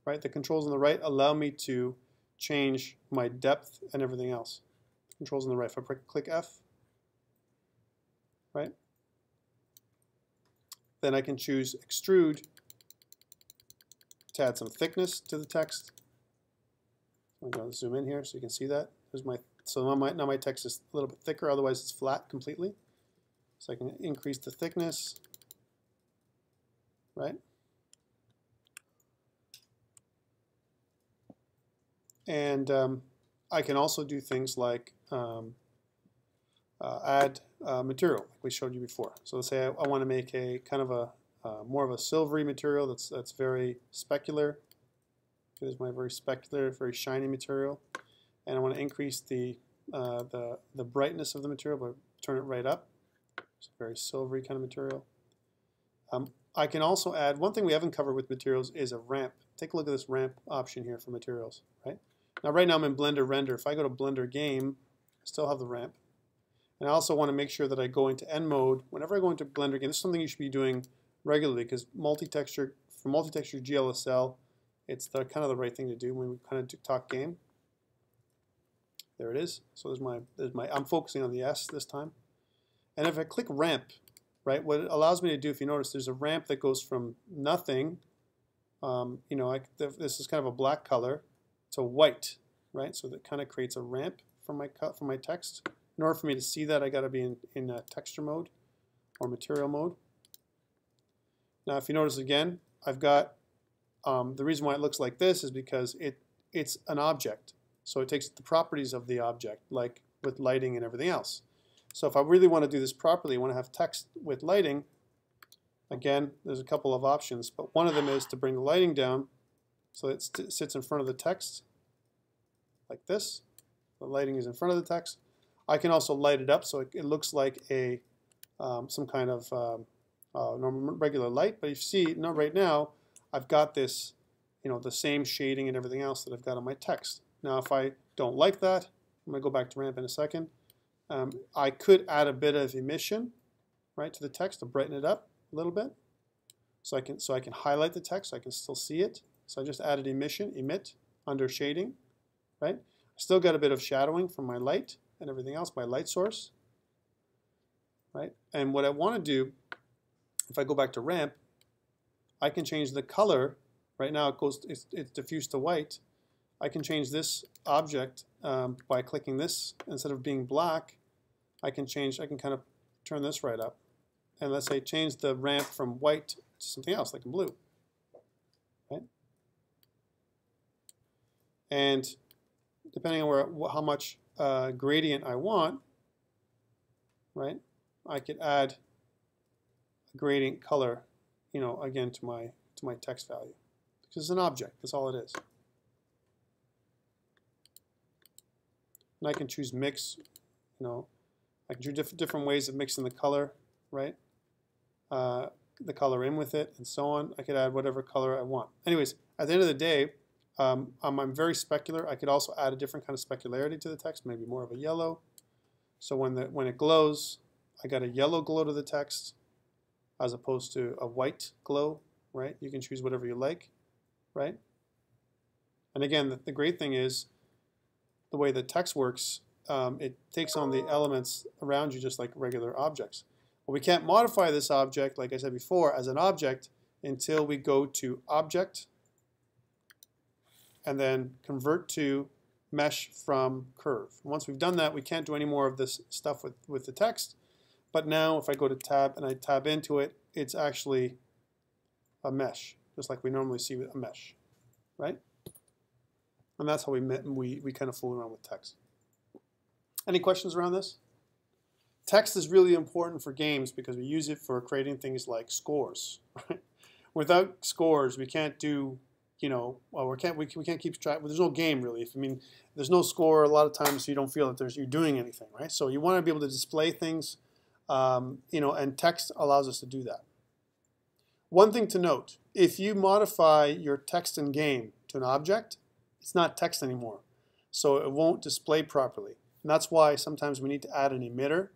right, the controls on the right allow me to change my depth and everything else. Controls on the right. If I click F, right, then I can choose Extrude to add some thickness to the text. I'm going to zoom in here so you can see that. So now my text is a little bit thicker, otherwise it's flat completely. So I can increase the thickness, right? And I can also do things like add material, like we showed you before. So let's say I want to make a kind of a more of a silvery material that's very specular. Here's my very specular, very shiny material, and I want to increase the brightness of the material, but turn it right up. It's a very silvery kind of material. I can also add, one thing we haven't covered with materials is a ramp. Take a look at this ramp option here for materials. Right now, I'm in Blender Render. If I go to Blender Game, I still have the ramp. And I also want to make sure that I go into End mode. Whenever I go into Blender Game, this is something you should be doing regularly, because for multi-texture GLSL, it's kind of the right thing to do when we kind of talk game. There it is. So there's my I'm focusing on the S this time. And if I click ramp, right, what it allows me to do, if you notice, there's a ramp that goes from nothing, you know, this is kind of a black color, to white, right? So that kind of creates a ramp for my text. In order for me to see that, I got to be in texture mode or material mode. Now, if you notice again, I've got the reason why it looks like this is because it's an object. So it takes the properties of the object, like with lighting and everything else. So if I really want to do this properly, I want to have text with lighting. Again, there's a couple of options, but one of them is to bring the lighting down so it sits in front of the text, like this. The lighting is in front of the text. I can also light it up so it looks like some kind of normal regular light. But you see, right now, I've got this, you know, the same shading and everything else that I've got on my text. Now, if I don't like that, I'm going to go back to ramp in a second. I could add a bit of emission, right, to the text to brighten it up a little bit, so I can highlight the text, so I can still see it. So I just added emit under shading, right? I still got a bit of shadowing from my light and everything else, my light source, right? And what I want to do, if I go back to ramp, I can change the color. Right now it's diffused to white. I can change this object by clicking this. Instead of being black, I can kind of turn this right up. And let's say change the ramp from white to something else, like in blue. Right? And depending on how much gradient I want, right, I could add a gradient color, you know, again to my text value, because it's an object. That's all it is. And I can choose mix, I can choose different ways of mixing the color, right? The color in with it and so on. I could add whatever color I want. Anyways, at the end of the day, I'm very specular. I could also add a different kind of specularity to the text, maybe more of a yellow. So when it glows, I got a yellow glow to the text as opposed to a white glow, right? You can choose whatever you like, right? And again, the great thing is the way the text works, it takes on the elements around you just like regular objects. But we can't modify this object, like I said before, as an object until we go to Object and then Convert to Mesh from Curve. Once we've done that, we can't do any more of this stuff with the text. But now if I go to Tab and I tab into it, it's actually a mesh, just like we normally see with a mesh, right? And that's how we kind of fool around with text. Any questions around this? Text is really important for games because we use it for creating things like scores. Right? Without scores, we can't do, well, we can't keep track. There's no game really. There's no score. A lot of times you don't feel that you're doing anything, right? So you want to be able to display things, and text allows us to do that. One thing to note: if you modify your text in game to an object, it's not text anymore, so it won't display properly. And that's why sometimes we need to add an emitter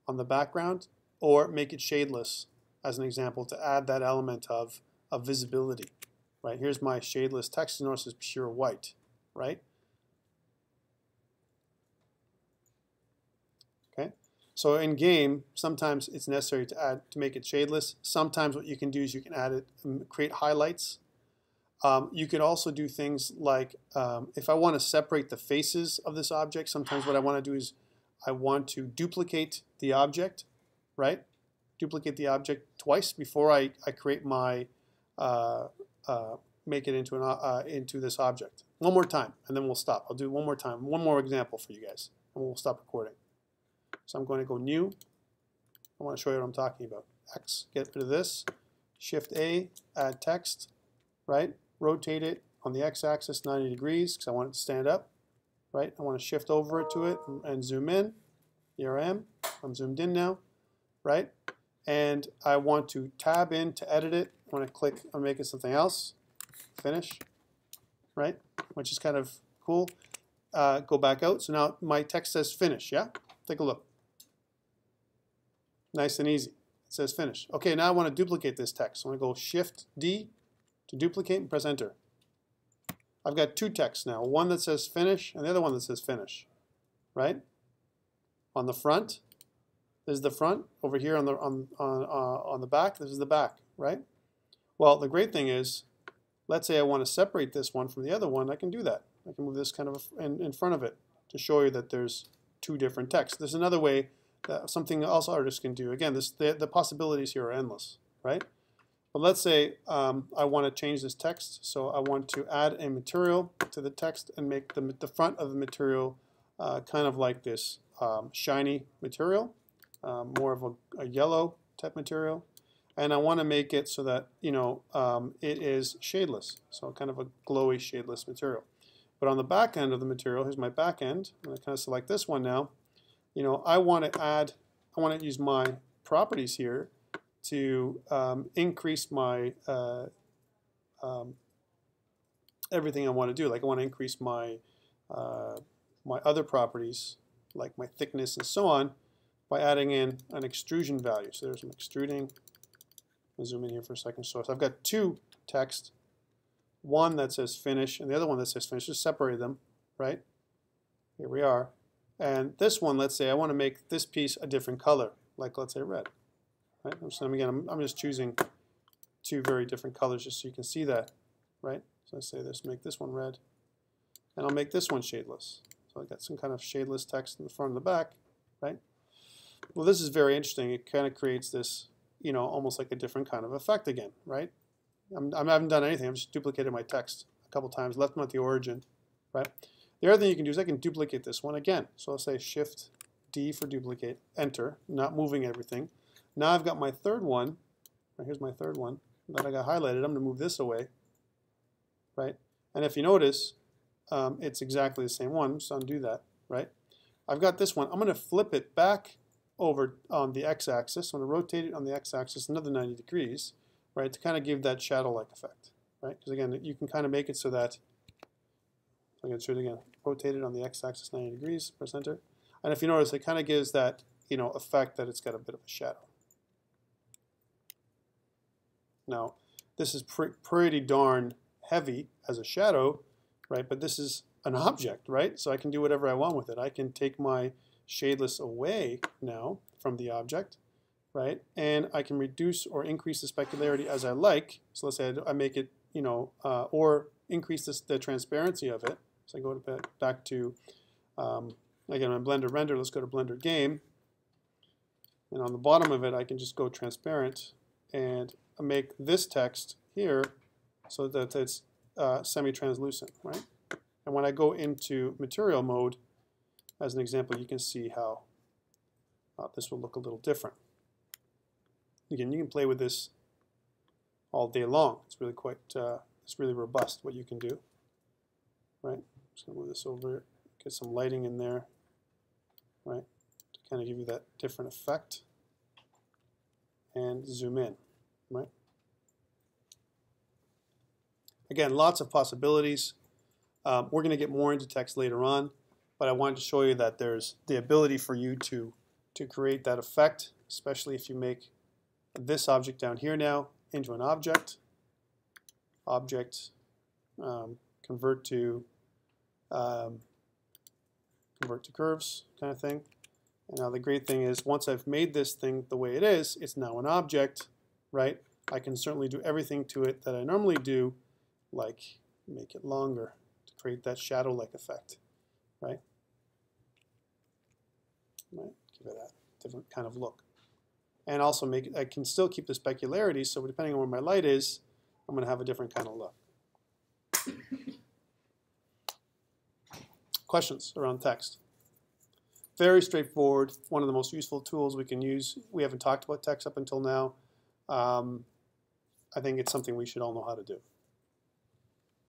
on the background or make it shadeless, as an example, to add that element of visibility. Right? Here's my shadeless text. Notice it's pure white, right? Okay. So in game, sometimes it's necessary to make it shadeless. Sometimes what you can do is you can add it, create highlights. You could also do things like if I want to separate the faces of this object, sometimes what I want to do is I want to duplicate the object, right? Duplicate the object twice before I create my make it into this object. One more time, and then we'll stop. I'll do it one more time, one more example for you guys, and we'll stop recording. So I'm going to go New. I want to show you what I'm talking about. X, get rid of this. Shift A, add text, right? Rotate it on the x-axis 90 degrees because I want it to stand up, right? I want to shift over it to it and zoom in. Here I am. I'm zoomed in now, right? And I want to tab in to edit it. I want to click on make it something else. Finish, right? Which is kind of cool. Go back out. So now my text says finish, yeah? Take a look. Nice and easy. It says finish. Okay, now I want to duplicate this text. So I'm going to go Shift D to duplicate and press Enter. I've got two texts now, one that says finish and the other one that says finish, right? On the front, this is the front. Over here on the back, this is the back, right? Well, the great thing is, let's say I want to separate this one from the other one. I can do that. I can move this kind of in front of it to show you that there's two different texts. There's another way, something else artists can do. Again, the possibilities here are endless, right? But let's say I want to change this text, so I want to add a material to the text and make the front of the material kind of like this shiny material, more of a yellow type material, and I want to make it so that it is shadeless, so kind of a glowy shadeless material. But on the back end of the material, here's my back end. I'm going to kind of select this one now. I want to use my properties here to increase my everything I want to do. Like I want to increase my my other properties, like my thickness and so on, by adding in an extrusion value. So there's an extruding. I'll zoom in here for a second. So I've got two text, one that says finish and the other one that says finish. Just separate them, right? Here we are. And this one, let's say I want to make this piece a different color, like let's say red. Right? So again, I'm just choosing two very different colors just so you can see that, right? So I say this, make this one red, and I'll make this one shadeless. So I got some kind of shadeless text in the front and the back, right? Well, this is very interesting. It kind of creates this, almost like a different kind of effect again, right? I haven't done anything. I've just duplicated my text a couple times, left them at the origin, right? The other thing you can do is I can duplicate this one again. So I'll say Shift D for duplicate, Enter, not moving everything. Now I've got my third one. Right, here's my third one that I got highlighted. I'm going to move this away, right? And if you notice, it's exactly the same one. Just undo that, right? I've got this one. I'm going to flip it back over on the x-axis. I'm going to rotate it on the x-axis another 90 degrees, right, to kind of give that shadow-like effect, right? Because again, you can kind of make it so that, I'm going to do it again, rotate it on the x-axis 90 degrees, press enter. And if you notice, it kind of gives that, effect that it's got a bit of a shadow. Now, this is pretty darn heavy as a shadow, right? But this is an object, right? So I can do whatever I want with it. I can take my shadeless away now from the object, right? And I can reduce or increase the specularity as I like. So let's say I make it, or increase the transparency of it. So I go back to, again, on Blender Render, let's go to Blender Game. And on the bottom of it, I can just go transparent and make this text here so that it's semi-translucent, right? And when I go into material mode, as an example, you can see how this will look a little different. Again, you can play with this all day long. It's really it's really robust what you can do, right? Just gonna move this over, get some lighting in there, right, to kind of give you that different effect, and zoom in, right? Again, lots of possibilities. We're going to get more into text later on, but I wanted to show you that there's the ability for you to create that effect, especially if you make this object down here now into an object, convert to curves kind of thing. And now the great thing is, once I've made this thing the way it is, it's now an object, right? I can certainly do everything to it that I normally do, like make it longer to create that shadow-like effect, right? Give it that different kind of look. And also I can still keep the specularity, so depending on where my light is, I'm going to have a different kind of look. Questions around text? Very straightforward. One of the most useful tools we can use. We haven't talked about text up until now. I think it's something we should all know how to do.